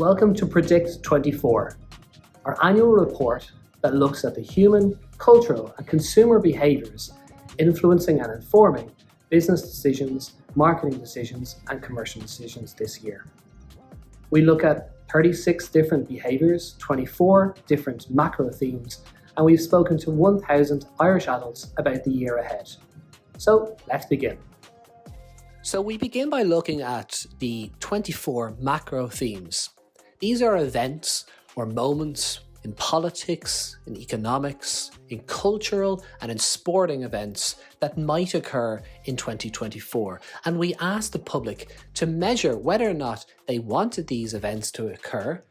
Welcome to Predict 24, our annual report that looks at the human, cultural and consumer behaviours influencing and informing business decisions, marketing decisions and commercial decisions this year. We look at 36 different behaviours, 24 different macro themes, and we've spoken to 1,000 Irish adults about the year ahead. So let's begin. So we begin by looking at the 24 macro themes. These are events or moments in politics, in economics, in cultural and in sporting events that might occur in 2024. And we asked the public to measure whether or not they wanted these events to occur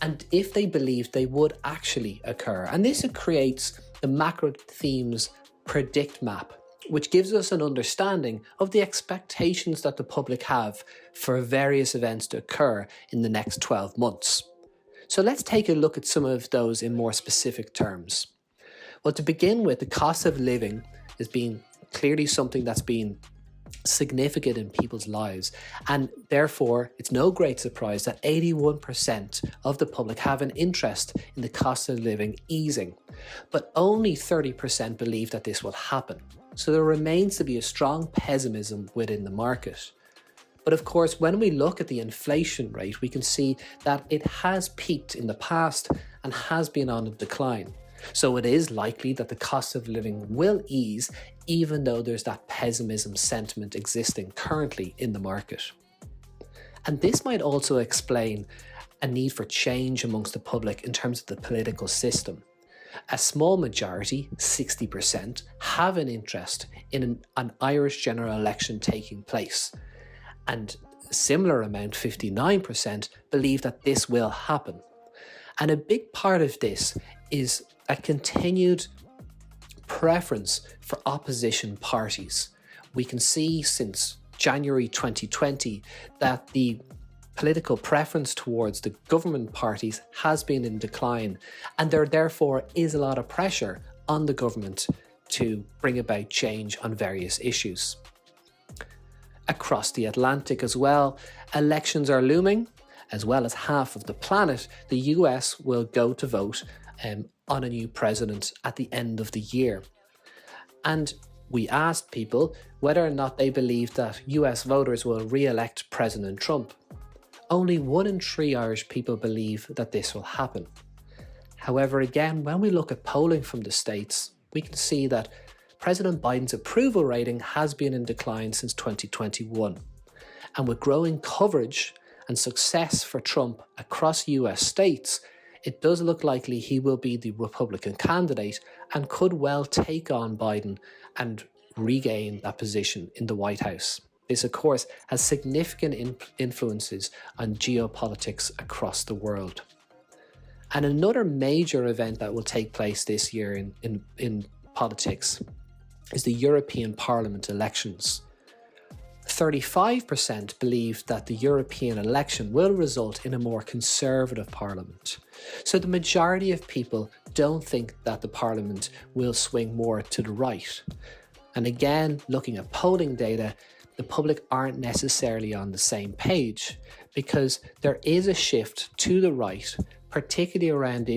and if they believed they would actually occur. And this creates the macro themes predict map, which gives us an understanding of the expectations that the public have for various events to occur in the next 12 months. So let's take a look at some of those in more specific terms. Well, to begin with, the cost of living is being clearly something that's been significant in people's lives, and therefore it's no great surprise that 81% of the public have an interest in the cost of living easing, but only 30% believe that this will happen. So there remains to be a strong pessimism within the market. But of course, when we look at the inflation rate, we can see that it has peaked in the past and has been on a decline. So it is likely that the cost of living will ease, even though there's that pessimism sentiment existing currently in the market. And this might also explain a need for change amongst the public in terms of the political system. A small majority, 60%, have an interest in an Irish general election taking place. And a similar amount, 59%, believe that this will happen. And a big part of this is a continued preference for opposition parties. We can see since January 2020 that the political preference towards the government parties has been in decline, and there therefore is a lot of pressure on the government to bring about change on various issues. Across the Atlantic as well, elections are looming. As well as half of the planet, the US will go to vote on a new president at the end of the year. And we asked people whether or not they believe that US voters will re-elect President Trump. Only 1 in 3 Irish people believe that this will happen. However, again, when we look at polling from the States, we can see that President Biden's approval rating has been in decline since 2021. And with growing coverage and success for Trump across US states, it does look likely he will be the Republican candidate and could well take on Biden and regain that position in the White House. This, of course, has significant influences on geopolitics across the world. And another major event that will take place this year in politics is the European Parliament elections. 35% believe that the European election will result in a more conservative parliament. So the majority of people don't think that the parliament will swing more to the right. And again, looking at polling data, the public aren't necessarily on the same page because there is a shift to the right, particularly around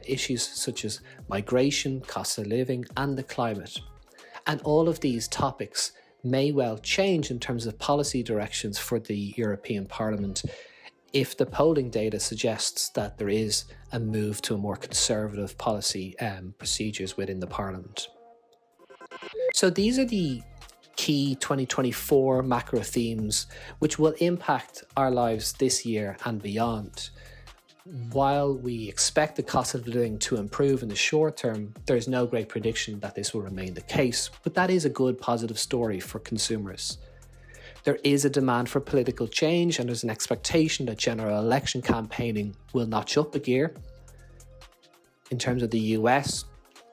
issues such as migration, cost of living and the climate. And all of these topics may well change in terms of policy directions for the European Parliament if the polling data suggests that there is a move to a more conservative policy procedures within the Parliament. So these are the key 2024 macro themes which will impact our lives this year and beyond. While we expect the cost of living to improve in the short term, there is no great prediction that this will remain the case, but that is a good positive story for consumers. There is a demand for political change and there's an expectation that general election campaigning will notch up a gear. In terms of the US,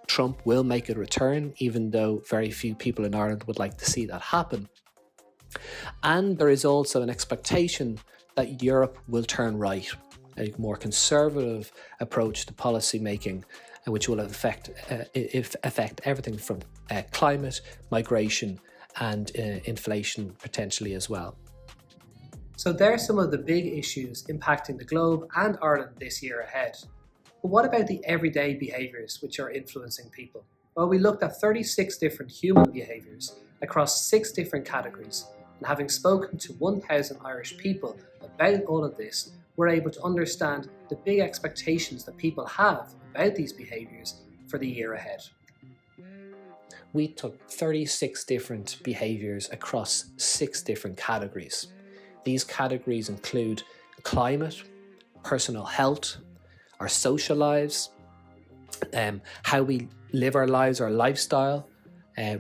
Trump will make a return, even though very few people in Ireland would like to see that happen. And there is also an expectation that Europe will turn right, a more conservative approach to policy making, which will affect everything from climate, migration and inflation potentially as well. So there are some of the big issues impacting the globe and Ireland this year ahead. But what about the everyday behaviours which are influencing people? Well, we looked at 36 different human behaviours across 6 different categories, and having spoken to 1,000 Irish people about all of this, we're able to understand the big expectations that people have about these behaviours for the year ahead. We took 36 different behaviours across 6 different categories. These categories include climate, personal health, our social lives, how we live our lives, our lifestyle,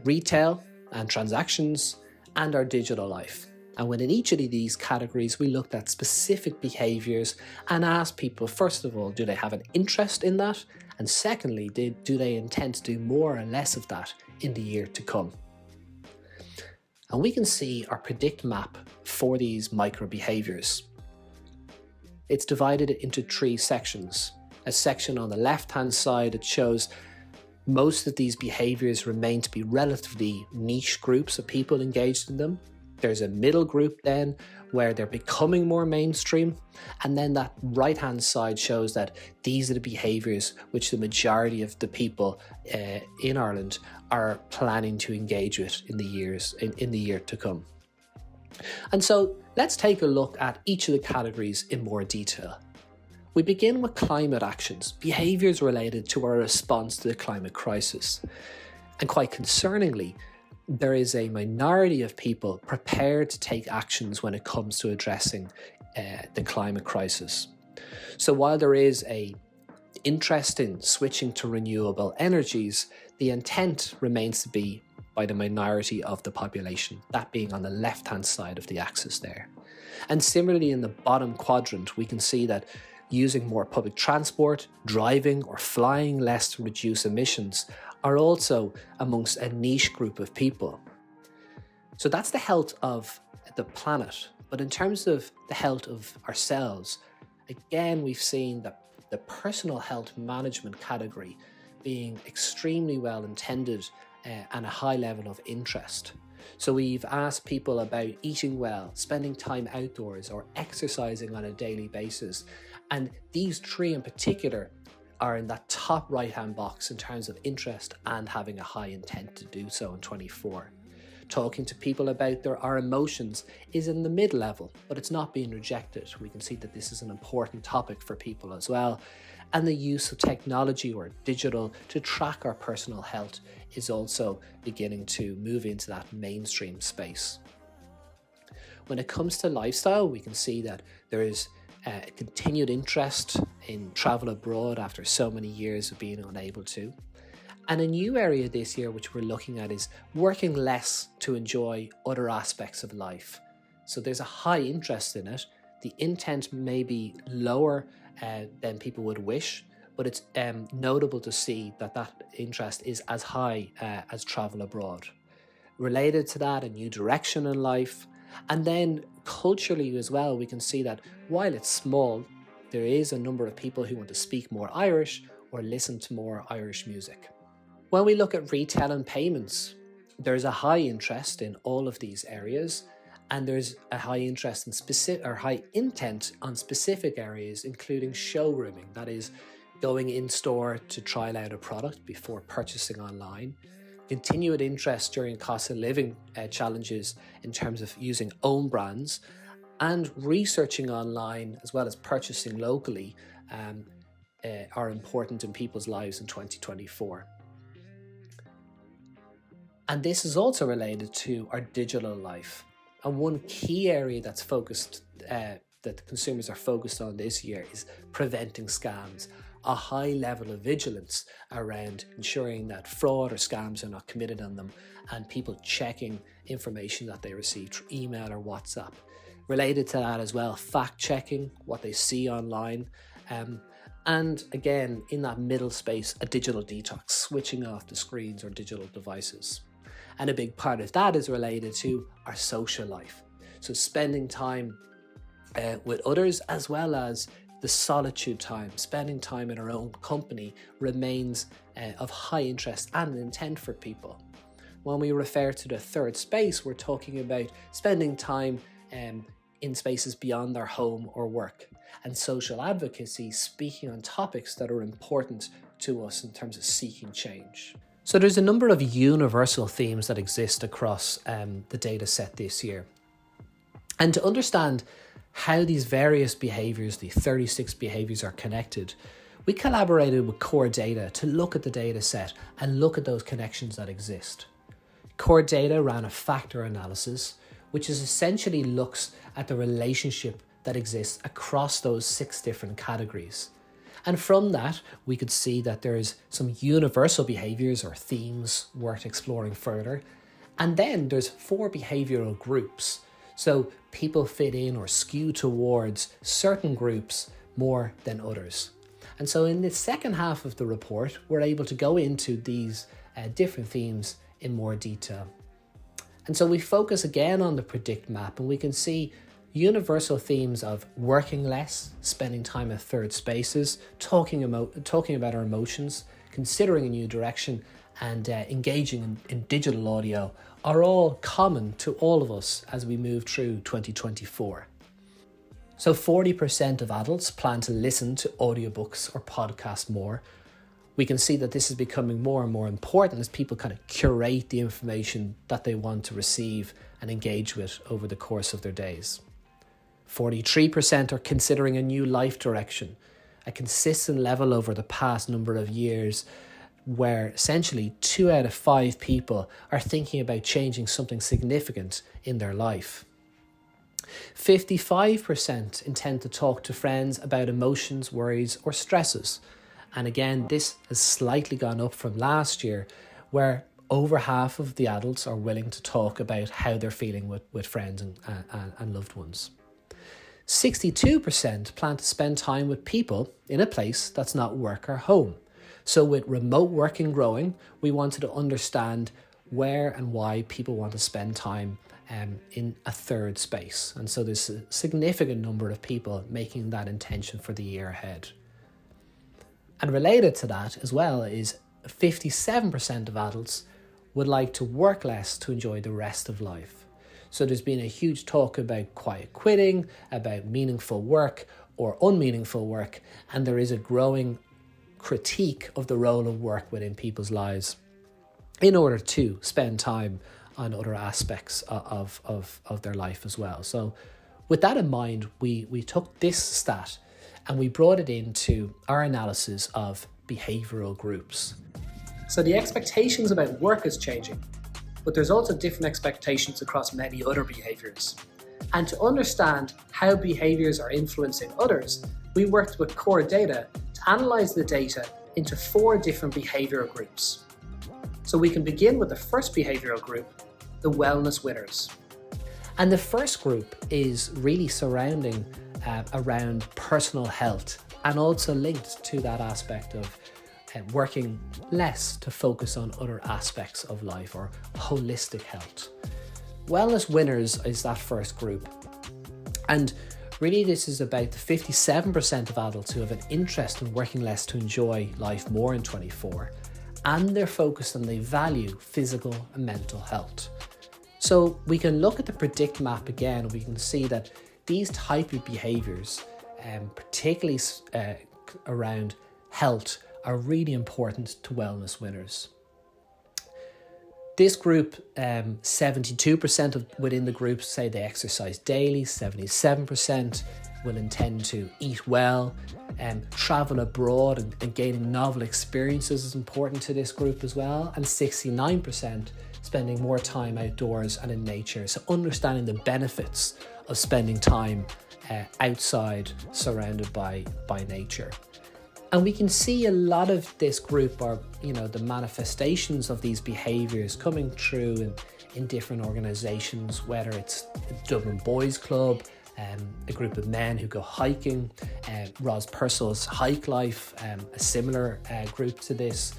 retail and transactions, and our digital life. And within each of these categories, we looked at specific behaviours and asked people, first of all, do they have an interest in that? And secondly, do they intend to do more or less of that in the year to come? And we can see our predict map for these micro behaviours. It's divided into 3 sections. A section on the left-hand side, it shows most of these behaviours remain to be relatively niche groups of people engaged in them. There's a middle group then where they're becoming more mainstream. And then that right-hand side shows that these are the behaviours which the majority of the people in Ireland are planning to engage with in the year to come. And so let's take a look at each of the categories in more detail. We begin with climate actions, behaviours related to our response to the climate crisis. And quite concerningly, there is a minority of people prepared to take actions when it comes to addressing the climate crisis. So while there is an interest in switching to renewable energies, the intent remains to be by the minority of the population, that being on the left-hand side of the axis there. And similarly, in the bottom quadrant, we can see that using more public transport, driving or flying less to reduce emissions are also amongst a niche group of people. So that's the health of the planet. But in terms of the health of ourselves, again, we've seen that the personal health management category being extremely well intended and a high level of interest. So we've asked people about eating well, spending time outdoors, or exercising on a daily basis. And these 3 in particular are in that top right-hand box in terms of interest and having a high intent to do so in 24. Talking to people about our emotions is in the mid-level, but it's not being rejected. We can see that this is an important topic for people as well. And the use of technology or digital to track our personal health is also beginning to move into that mainstream space. When it comes to lifestyle, we can see that there is a continued interest in travel abroad after so many years of being unable to. And a new area this year which we're looking at is working less to enjoy other aspects of life. So there's a high interest in it. The intent may be lower than people would wish, but it's notable to see that interest is as high as travel abroad. Related to that, a new direction in life. And then culturally as well, we can see that while it's small, there is a number of people who want to speak more Irish or listen to more Irish music. When we look at retail and payments, there's a high interest in all of these areas, and there's a high interest in high intent on specific areas, including showrooming, that is, going in store to trial out a product before purchasing online. Continued interest during cost of living challenges in terms of using own brands, and researching online as well as purchasing locally are important in people's lives in 2024. And this is also related to our digital life. And one key area that's focused, that the consumers are focused on this year, is preventing scams. A high level of vigilance around ensuring that fraud or scams are not committed on them, and people checking information that they receive through email or WhatsApp. Related to that as well, fact checking what they see online. And again, in that middle space, a digital detox, switching off the screens or digital devices. And a big part of that is related to our social life. So spending time with others, as well as the solitude time, spending time in our own company, remains of high interest and intent for people. When we refer to the third space, we're talking about spending time in spaces beyond their home or work, and social advocacy, speaking on topics that are important to us in terms of seeking change. So there's a number of universal themes that exist across the data set this year. And to understand how these various behaviours, the 36 behaviours, are connected, we collaborated with Core Data to look at the data set and look at those connections that exist. Core Data ran a factor analysis, which is essentially looks at the relationship that exists across those 6 different categories. And from that, we could see that there's some universal behaviours or themes worth exploring further. And then there's 4 behavioural groups. So people fit in or skew towards certain groups more than others. And so in the second half of the report, we're able to go into these different themes in more detail. And so we focus again on the predict map, and we can see universal themes of working less, spending time at third spaces, talking about our emotions, considering a new direction, and engaging in digital audio are all common to all of us as we move through 2024. So 40% of adults plan to listen to audiobooks or podcasts more. We can see that this is becoming more and more important as people kind of curate the information that they want to receive and engage with over the course of their days. 43% are considering a new life direction, a consistent level over the past number of years where essentially 2 out of 5 people are thinking about changing something significant in their life. 55% intend to talk to friends about emotions, worries, or stresses. And again, this has slightly gone up from last year, where over half of the adults are willing to talk about how they're feeling with friends and loved ones. 62% plan to spend time with people in a place that's not work or home. So with remote working growing, we wanted to understand where and why people want to spend time in a third space. And so there's a significant number of people making that intention for the year ahead. And related to that as well is 57% of adults would like to work less to enjoy the rest of life. So there's been a huge talk about quiet quitting, about meaningful work or unmeaningful work, and there is a growing critique of the role of work within people's lives in order to spend time on other aspects of their life as well. So with that in mind, we took this stat and we brought it into our analysis of behavioural groups. So the expectations about work is changing, but there's also different expectations across many other behaviours. And to understand how behaviours are influencing others, we worked with Core Data to analyse the data into 4 different behavioural groups. So we can begin with the first behavioural group, the wellness winners. And the first group is really surrounding around personal health and also linked to that aspect of working less to focus on other aspects of life or holistic health. Wellness winners is that first group. And really this is about the 57% of adults who have an interest in working less to enjoy life more in 24, and they're focused on they value physical and mental health. So we can look at the predict map again, and we can see that these type of behaviours, particularly around health, are really important to wellness winners. This group, 72% within the group say they exercise daily, 77% will intend to eat well, travel abroad and gaining novel experiences is important to this group as well, and 69% spending more time outdoors and in nature. So understanding the benefits of spending time outside surrounded by nature. And we can see a lot of this group are, the manifestations of these behaviours coming through in different organisations, whether it's Dublin Boys Club, a group of men who go hiking, Roz Purcell's Hike Life, a similar group to this,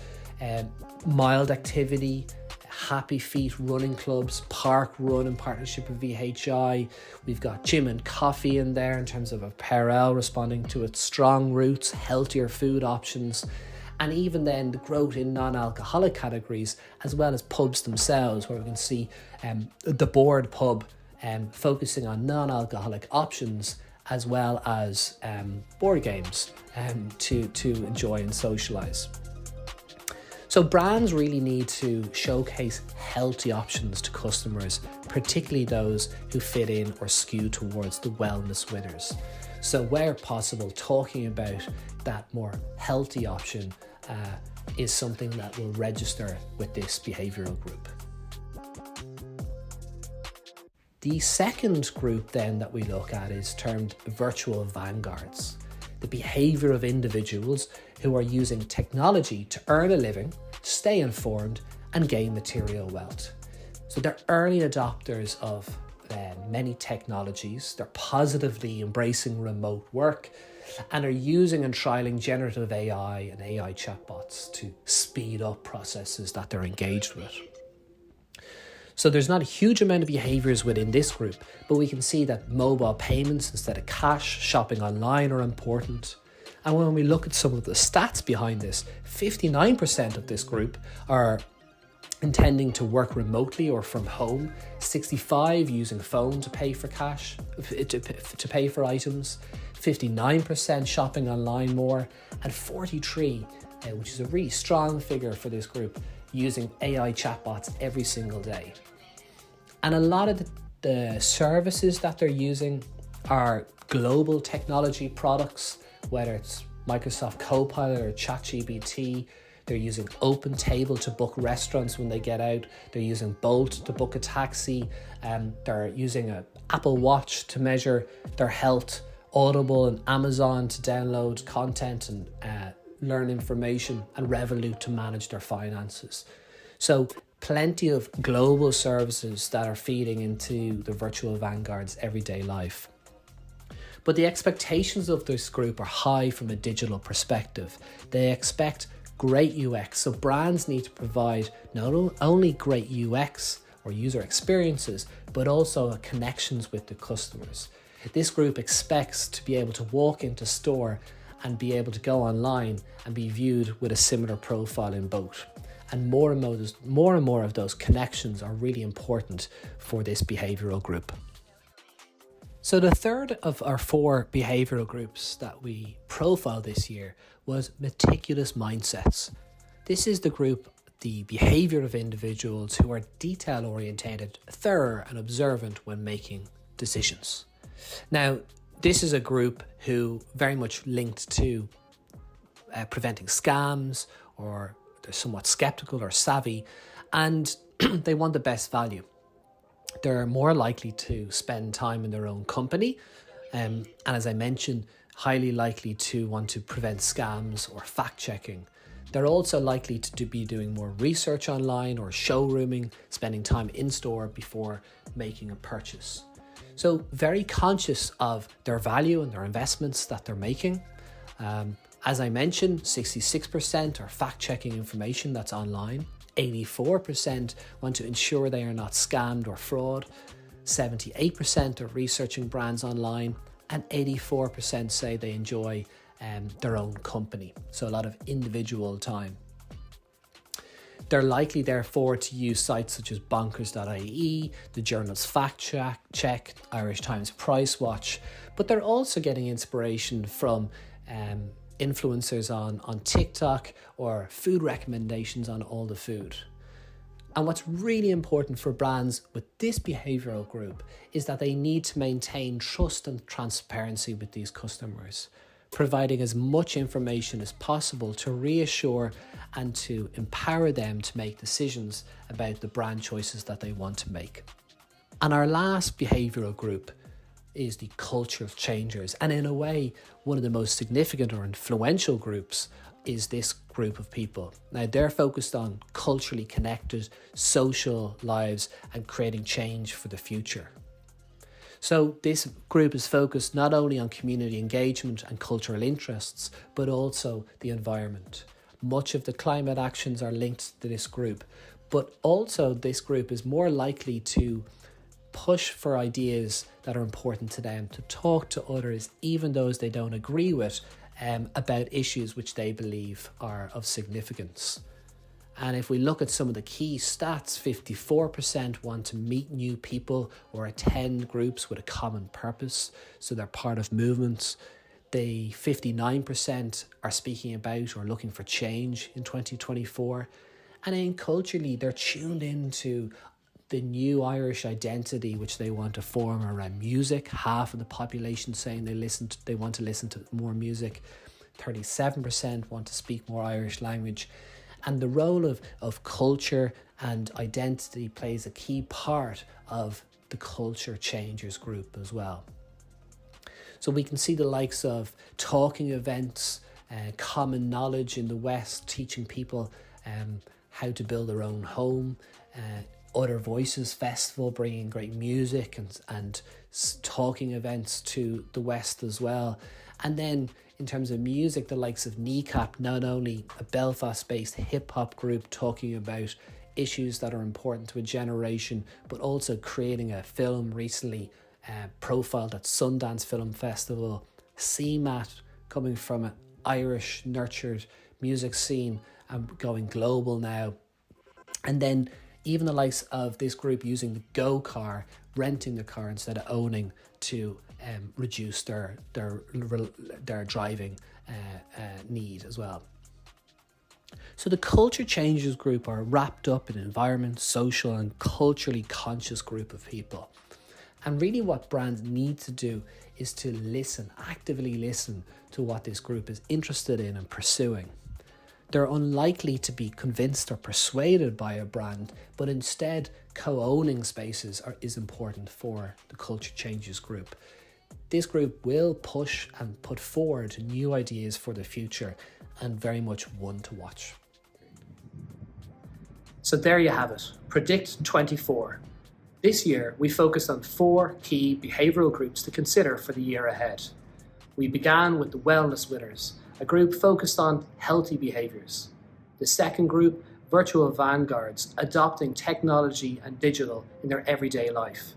mild activity, Happy Feet running clubs, Park Run in partnership with VHI. We've got Gym and Coffee in there in terms of apparel responding to its strong roots, healthier food options, and even then the growth in non-alcoholic categories, as well as pubs themselves, where we can see the Board pub focusing on non-alcoholic options as well as board games to enjoy and socialize. So brands really need to showcase healthy options to customers, particularly those who fit in or skew towards the wellness winners. So where possible, talking about that more healthy option is something that will register with this behavioural group. The second group then that we look at is termed virtual vanguards, the behaviour of individuals who are using technology to earn a living, stay informed and gain material wealth. So they're early adopters of many technologies, they're positively embracing remote work and are using and trialling generative AI and AI chatbots to speed up processes that they're engaged with. So there's not a huge amount of behaviours within this group, but we can see that mobile payments instead of cash, shopping online are important. And when we look at some of the stats behind this, 59% of this group are intending to work remotely or from home, 65% using phone to pay for cash, to pay for items, 59% shopping online more, and 43%, which is a really strong figure for this group, using AI chatbots every single day. And a lot of the services that they're using are global technology products, whether it's Microsoft Copilot or ChatGPT. They're using OpenTable to book restaurants when they get out. They're using Bolt to book a taxi. They're using an Apple Watch to measure their health, Audible and Amazon to download content and learn information, and Revolut to manage their finances. So plenty of global services that are feeding into the virtual vanguard's everyday life. But the expectations of this group are high from a digital perspective. They expect great UX, so brands need to provide not only great UX or user experiences, but also connections with the customers. This group expects to be able to walk into store and be able to go online and be viewed with a similar profile in both. And more and more of those connections are really important for this behavioural group. So the third of our 4 behavioural groups that we profiled this year was meticulous mindsets. This is the group, the behaviour of individuals who are detail orientated, thorough and observant when making decisions. Now, this is a group who very much linked to preventing scams, or they're somewhat skeptical or savvy, and they want the best value. They're more likely to spend time in their own company, and as I mentioned, highly likely to want to prevent scams or fact-checking. They're also likely to be doing more research online or showrooming, spending time in-store before making a purchase. So very conscious of their value and their investments that they're making. As I mentioned, 66% are fact-checking information that's online. 84% want to ensure they are not scammed or fraud. 78% are researching brands online, and 84% say they enjoy their own company. So a lot of individual time. They're likely, therefore, to use sites such as bonkers.ie, the journal's Fact Check, Irish Times Price Watch, but they're also getting inspiration from influencers on TikTok or food recommendations on All the Food. And what's really important for brands with this behavioural group is that they need to maintain trust and transparency with these customers, providing as much information as possible to reassure and to empower them to make decisions about the brand choices that they want to make. And our last behavioural group is the culture of changers. And in a way, one of the most significant or influential groups is this group of people. Now, they're focused on culturally connected social lives and creating change for the future. So this group is focused not only on community engagement and cultural interests, but also the environment. Much of the climate actions are linked to this group, but also this group is more likely to push for ideas that are important to them, to talk to others, even those they don't agree with, about issues which they believe are of significance. And if we look at some of the key stats, 54% want to meet new people or attend groups with a common purpose, so they're part of movements. The 59% are speaking about or looking for change in 2024. And then culturally, they're tuned into the new Irish identity which they want to form around music. Half of the population saying they want to listen to more music. 37% want to speak more Irish language. And the role of culture and identity plays a key part of the Culture Changers group as well. So we can see the likes of talking events, common knowledge in the West, teaching people how to build their own home, Other Voices Festival bringing great music and talking events to the West as well. And then in terms of music, the likes of Kneecap, not only a Belfast-based hip-hop group talking about issues that are important to a generation, but also creating a film recently profiled at Sundance Film Festival. CMAT, coming from an Irish nurtured music scene and going global now. And then even the likes of this group using the Go car, renting the car instead of owning, to reduce their driving need as well. So the Culture Changers group are wrapped up in environment, social and culturally conscious group of people. And really what brands need to do is to listen, actively listen to what this group is interested in and pursuing. They're unlikely to be convinced or persuaded by a brand, but instead co-owning spaces is important for the Culture Changers group. This group will push and put forward new ideas for the future, and very much one to watch. So there you have it, Predict 24. This year, we focused on 4 key behavioural groups to consider for the year ahead. We began with the Wellness Winners, a group focused on healthy behaviours. The second group, Virtual Vanguards, adopting technology and digital in their everyday life.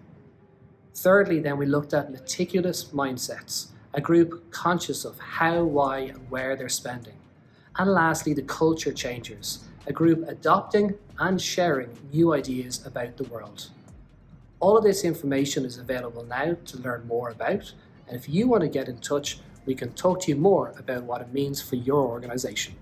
Thirdly, then we looked at Meticulous Mindsets, a group conscious of how, why and where they're spending. And lastly, the Culture Changers, a group adopting and sharing new ideas about the world. All of this information is available now to learn more about, and if you want to get in touch, we can talk to you more about what it means for your organisation.